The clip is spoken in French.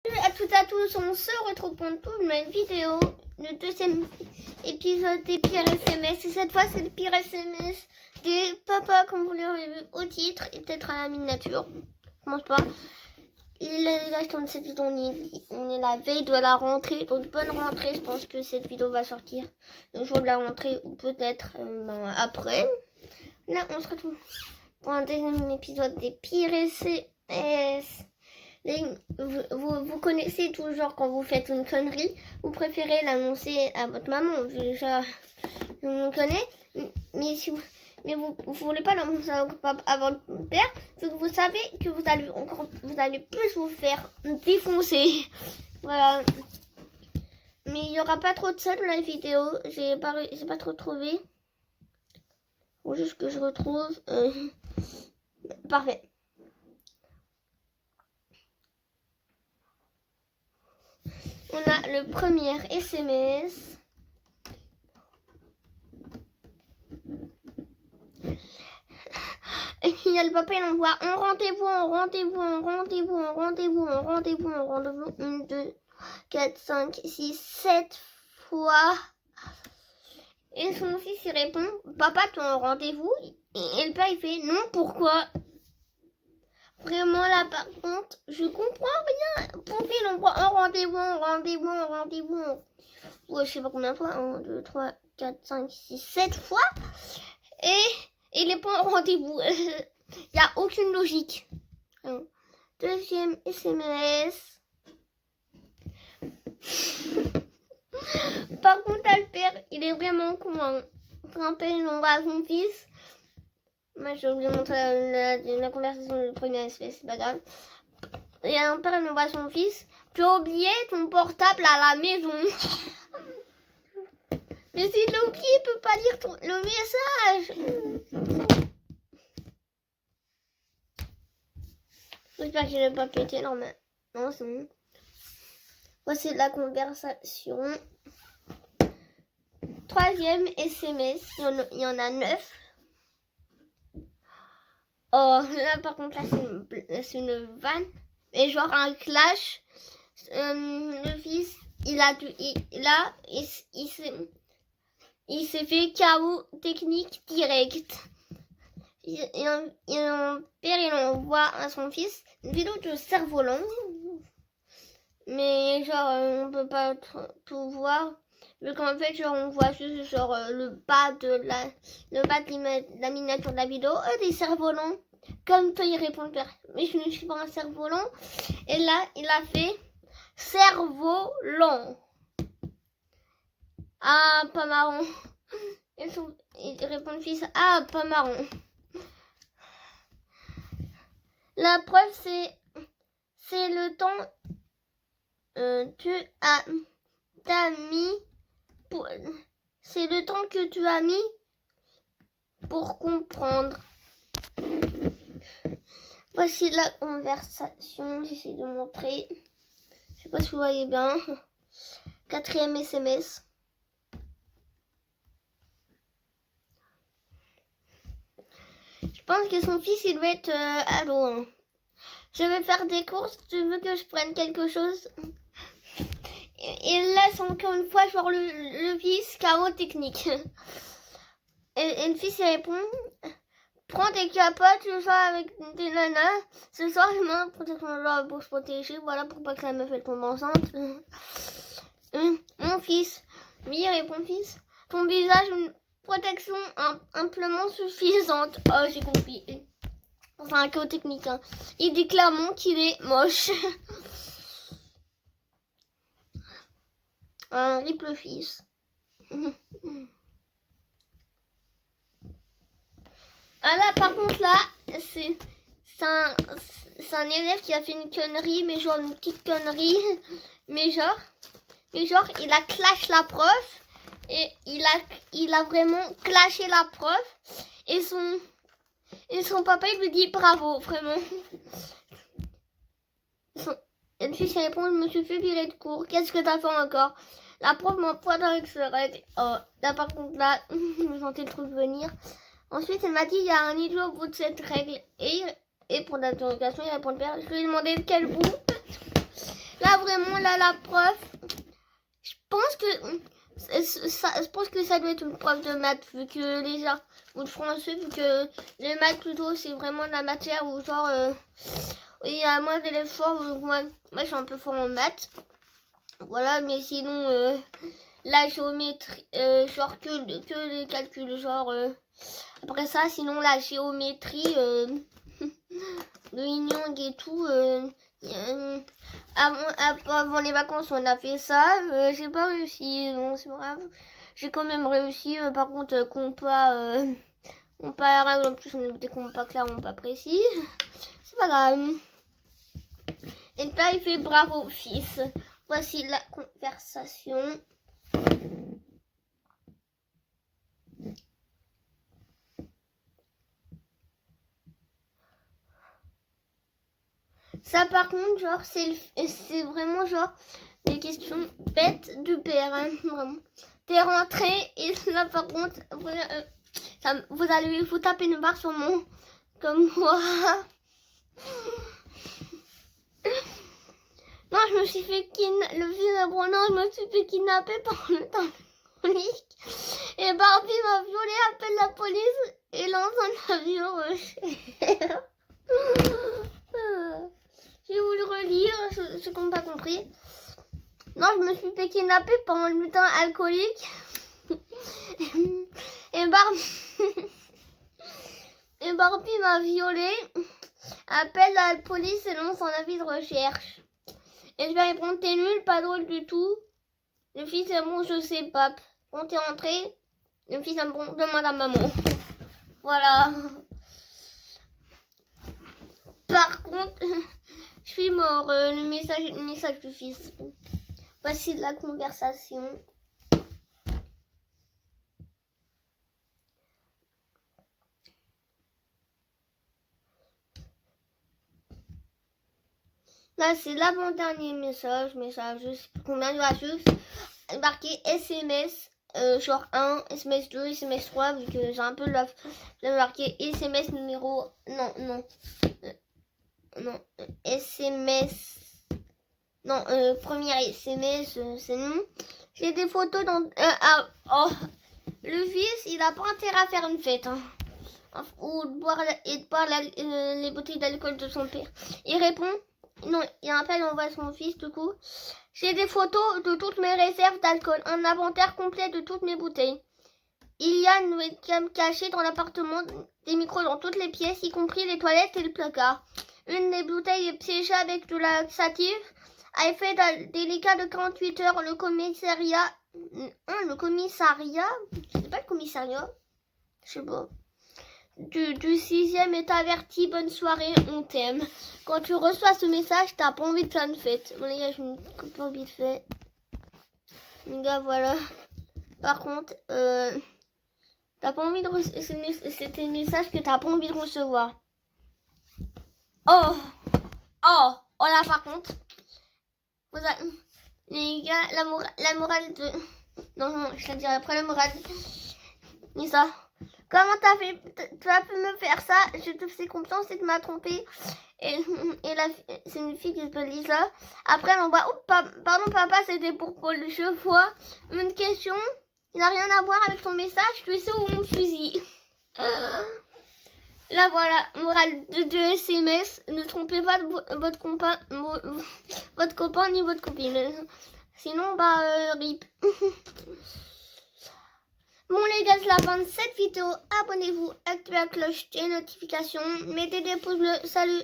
Salut à toutes et à tous, on se retrouve pour une nouvelle vidéo, le deuxième épisode des pires SMS. Et cette fois, c'est le pire SMS des papas, comme vous l'aurez vu au titre, et peut-être à la miniature. Commence pas. Là, je tourne cette vidéo, on est la veille de la rentrée, donc bonne rentrée. Je pense que cette vidéo va sortir le jour de la rentrée ou peut-être après. Là, on se retrouve pour un deuxième épisode des pires SMS. Vous connaissez toujours quand vous faites une connerie, vous préférez l'annoncer à votre maman, déjà vous me connaissez, mais vous voulez pas l'annoncer à votre père, parce que vous savez que vous allez plus vous faire défoncer. Voilà. Mais il y aura pas trop de ça dans la vidéo, j'ai pas trop trouvé. Faut juste que je retrouve. Parfait. On a le premier SMS. Et il y a le papa, il envoie un rendez-vous. 1, 2, 4, 5, 6, 7 fois. Et son fils, il répond, papa, tu as un rendez-vous? Et le père, il fait, non, pourquoi? Vraiment, là, par contre, je comprends rien. Pourquoi il envoie un rendez-vous? Ouais, je sais pas combien de fois. 1, 2, 3, 4, 5, 6, 7 fois. Et il n'est pas en rendez-vous. Il n'y a aucune logique. Deuxième SMS. Par contre, le père, il est vraiment con. Quand un père, il envoie à son fils. Moi, je vais vous montrer la conversation du premier SMS, c'est pas grave. Il y a un père, il envoie à son fils. Tu as oublié ton portable à la maison. Mais s'il l'a oublié, il peut pas lire le message. J'espère que je l'ai pas pété, non, mais non, c'est bon. Voici la conversation. Troisième SMS, il y en a 9. Oh, là, par contre, là, c'est une vanne. Et genre un clash. Le fils, il s'est fait KO technique direct. Un père, il envoie à son fils une vidéo de cerf-volant. Mais genre, on peut pas tout voir. Vu qu'en fait, genre, on voit juste genre le bas de la miniature de la vidéo. Des cerfs-volants. Comme toi, il répond le père. Mais je ne suis pas un cerf-volant. Et là, il a fait cerf-volant. Ah, pas marrant. Il répond le fils. Ah, pas marrant. La preuve, c'est le temps c'est le temps que tu as mis pour comprendre. Voici la conversation. J'essaie de montrer. Je sais pas si vous voyez bien. Quatrième SMS. Je pense que son fils, il doit être allô. Je vais faire des courses. Tu veux que je prenne quelque chose? Et laisse encore une fois genre le fils KO technique. Et le fils, il répond, prends tes capotes ce soir avec tes nanas. Ce soir, je mets protection pour se protéger. Voilà, pour pas que ça me fait tomber enceinte. Mon fils, oui, répond fils. Ton visage, une protection amplement suffisante. Oh, j'ai compris. C'est un chaos technique. Hein. Il dit clairement qu'il est moche. Un triple fils. Ah là, par contre, là, c'est un élève qui a fait une connerie, mais genre une petite connerie. Mais genre il a clash la prof. Et il a vraiment clashé la prof. Et son papa, il lui dit bravo, vraiment. Et le fils répond, je me suis fait virer de cours. Qu'est-ce que t'as fait encore? La prof m'envoie avec ce raid. Oh, là par contre, là, je me sentais le truc venir. Ensuite, elle m'a dit, il y a un idiot au bout de cette règle. Et pour l'interrogation, il répond le père. Je lui ai demandé de quel bout. Là, vraiment, là, la prof, je pense que ça doit être une prof de maths, vu que les arts, ou de français, vu que les maths, plutôt, c'est vraiment la matière où, genre, il y a moins d'élèves forts, donc moi, je suis un peu fort en maths. Voilà, mais sinon, la géométrie, genre que les calculs, genre, après ça, sinon, la géométrie, le Yin-Yang et tout, avant les vacances, on a fait ça. J'ai pas réussi, non, c'est pas grave. J'ai quand même réussi. Par contre, compas, en plus, on a des compas clairement pas précis. C'est pas grave. Et là, il fait bravo, fils. Voici la conversation. Ça, par contre, genre, c'est vraiment genre des questions bêtes de père, hein, vraiment. T'es rentré et là, par contre, vous allez vous taper une barre sur mon, comme moi. Non, je me suis fait kidnapper, le fils de Bruno, je me suis fait kidnapper par le temps. Et Barbie m'a violé, appelle la police et lance un avion recherche. J'ai voulu relire, ce qu'on n'a pas compris. Non, je me suis fait kidnapper pendant le temps alcoolique. Et Barbie m'a violé, appelle la police et lance un avis de recherche. Et je vais répondre, t'es nul, pas drôle du tout. Le fils est bon, je sais pas. Quand t'es rentré, le fils est bon, demande à maman. Voilà. Par contre, je suis mort. Le message du fils. Voici la conversation. Là, c'est l'avant-dernier message. Je sais plus combien. Il va juste marqué SMS. Genre 1, SMS 2, SMS 3. Vu que j'ai un peu marqué SMS numéro. Non. SMS. Non, premier SMS, c'est non. J'ai des photos dans. Le fils, il a pas intérêt à faire une fête. Hein. Ou de boire, les bouteilles d'alcool de son père. Il répond. Non, il appelle, on voit son fils, du coup. J'ai des photos de toutes mes réserves d'alcool. Un inventaire complet de toutes mes bouteilles. Il y a une webcam cachée dans l'appartement, des micros dans toutes les pièces, y compris les toilettes et le placard. Une des bouteilles est piégée avec de la laxative. À effet délicat de 48 heures, le commissariat. C'est pas le commissariat. Je sais pas. Du 6e est averti. Bonne soirée, on t'aime. Quand tu reçois ce message, t'as pas envie de faire une fête. Bon, les gars, je n'ai pas envie de faire. Les gars, voilà. Par contre, t'as pas envie de recevoir. C'était un message que t'as pas envie de recevoir. Oh là, par contre. Les gars, la morale de. Non, je te dirai après la morale. Lisa, comment tu as pu me faire ça? Je te fais confiance et tu m'as trompé. Et c'est une fille qui s'appelle Lisa. Après, elle envoie. Oh, pardon, papa, c'était pour Paul. Je vois une question. Il n'a rien à voir avec ton message. Tu sais où mon fusil? Là, voilà, morale de SMS. Ne trompez pas votre copain ni votre copine. Sinon, rip. Bon, les gars, c'est la fin de cette vidéo. Abonnez-vous, activez la cloche des notifications. Mettez des pouces bleus. Salut!